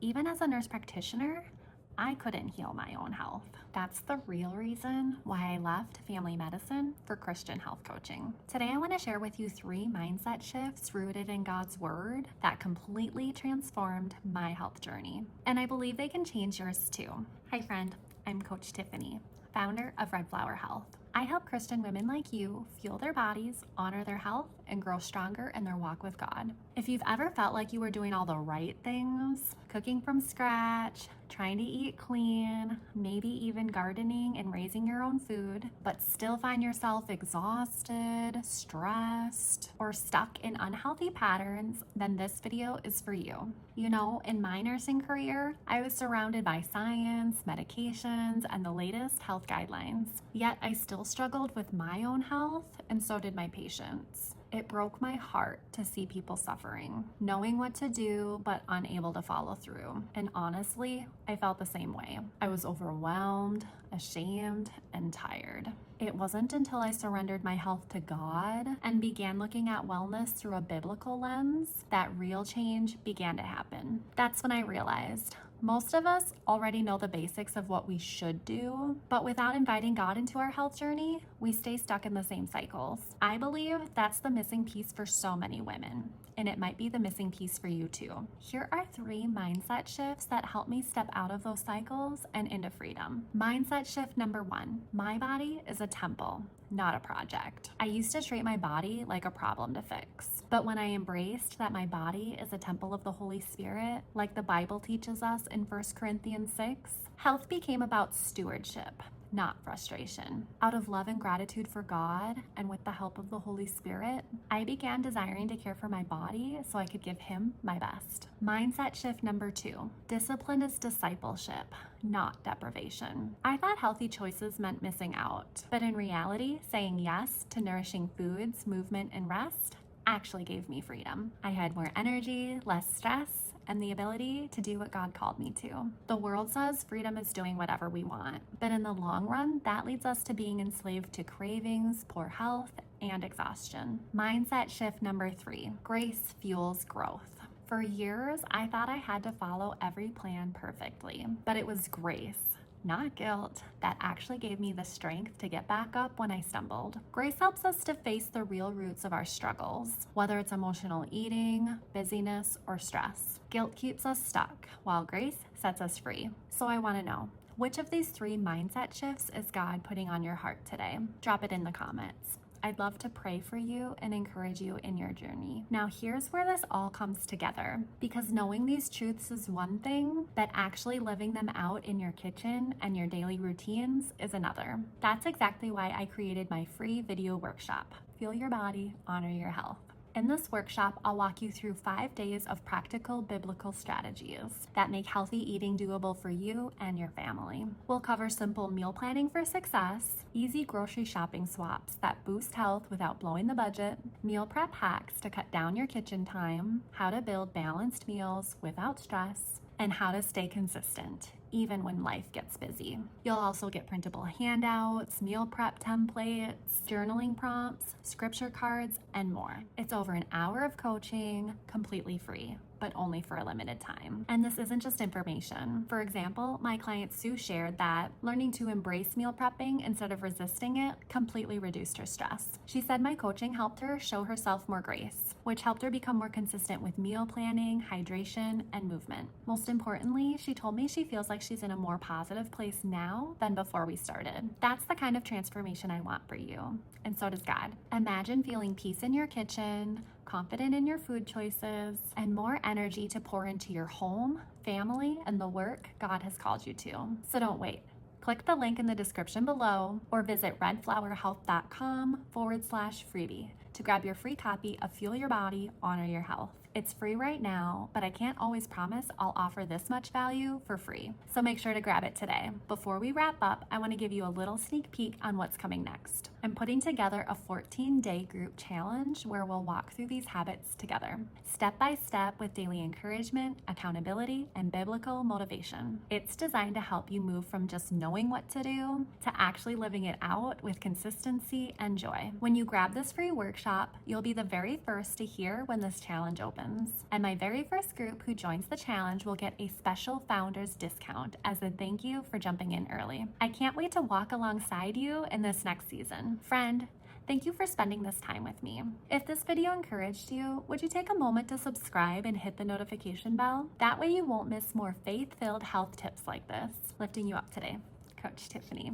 even as a nurse practitioner, I couldn't heal my own health. That's the real reason why I left family medicine for Christian health coaching. Today, I want to share with you 3 mindset shifts rooted in God's Word that completely transformed my health journey. And I believe they can change yours too. Hi, friend. I'm Coach Tiffany, founder of Red Flower Health. I help Christian women like you fuel their bodies, honor their health, and grow stronger in their walk with God. If you've ever felt like you were doing all the right things, cooking from scratch, trying to eat clean, maybe even gardening and raising your own food, but still find yourself exhausted, stressed, or stuck in unhealthy patterns, then this video is for you. You know, in my nursing career, I was surrounded by science, medications, and the latest health guidelines. Yet I still struggled with my own health, and so did my patients. It broke my heart to see people suffering, knowing what to do, but unable to follow through. And honestly, I felt the same way. I was overwhelmed, ashamed, and tired. It wasn't until I surrendered my health to God and began looking at wellness through a biblical lens that real change began to happen. That's when I realized most of us already know the basics of what we should do, but without inviting God into our health journey, we stay stuck in the same cycles. I believe that's the missing piece for so many women, and it might be the missing piece for you too. Here are 3 mindset shifts that help me step out of those cycles and into freedom. Mindset shift number 1, my body is a temple, not a project. I used to treat my body like a problem to fix. But when I embraced that my body is a temple of the Holy Spirit, like the Bible teaches us in 1 Corinthians 6, health became about stewardship, not frustration. Out of love and gratitude for God, and with the help of the Holy Spirit, I began desiring to care for my body so I could give Him my best. Mindset shift number 2, discipline is discipleship, not deprivation. I thought healthy choices meant missing out, but in reality, saying yes to nourishing foods, movement, and rest actually gave me freedom. I had more energy, less stress, and the ability to do what God called me to. The world says freedom is doing whatever we want, but in the long run, that leads us to being enslaved to cravings, poor health, and exhaustion. Mindset shift number 3, grace fuels growth. For years, I thought I had to follow every plan perfectly, but it was grace, not guilt, that actually gave me the strength to get back up when I stumbled. Grace helps us to face the real roots of our struggles, whether it's emotional eating, busyness, or stress. Guilt keeps us stuck, while grace sets us free. So I want to know, which of these 3 mindset shifts is God putting on your heart today? Drop it in the comments. I'd love to pray for you and encourage you in your journey. Now, here's where this all comes together, because knowing these truths is one thing, but actually living them out in your kitchen and your daily routines is another. That's exactly why I created my free video workshop, Fuel Your Body, Honor Your Health. In this workshop, I'll walk you through 5 days of practical biblical strategies that make healthy eating doable for you and your family. We'll cover simple meal planning for success, easy grocery shopping swaps that boost health without blowing the budget, meal prep hacks to cut down your kitchen time, how to build balanced meals without stress, and how to stay consistent even when life gets busy. You'll also get printable handouts, meal prep templates, journaling prompts, scripture cards, and more. It's over an hour of coaching, completely free, but only for a limited time. And this isn't just information. For example, my client Sue shared that learning to embrace meal prepping instead of resisting it completely reduced her stress. She said my coaching helped her show herself more grace, which helped her become more consistent with meal planning, hydration, and movement. Most importantly, she told me she feels like she's in a more positive place now than before we started. That's the kind of transformation I want for you, and so does God. Imagine feeling peace in your kitchen, confident in your food choices, and more energy to pour into your home, family, and the work God has called you to. So don't wait. Click the link in the description below or visit redflowerhealth.com/freebie to grab your free copy of Fuel Your Body, Honor Your Health. It's free right now, but I can't always promise I'll offer this much value for free. So make sure to grab it today. Before we wrap up, I want to give you a little sneak peek on what's coming next. I'm putting together a 14-day group challenge where we'll walk through these habits together, step by step, with daily encouragement, accountability, and biblical motivation. It's designed to help you move from just knowing what to do to actually living it out with consistency and joy. When you grab this free workshop, you'll be the very first to hear when this challenge opens. sessions. And my very first group who joins the challenge will get a special founders discount as a thank you for jumping in early. I can't wait to walk alongside you in this next season. Friend, thank you for spending this time with me. If this video encouraged you, would you take a moment to subscribe and hit the notification bell? That way you won't miss more faith-filled health tips like this. Lifting you up today, Coach Tiffany.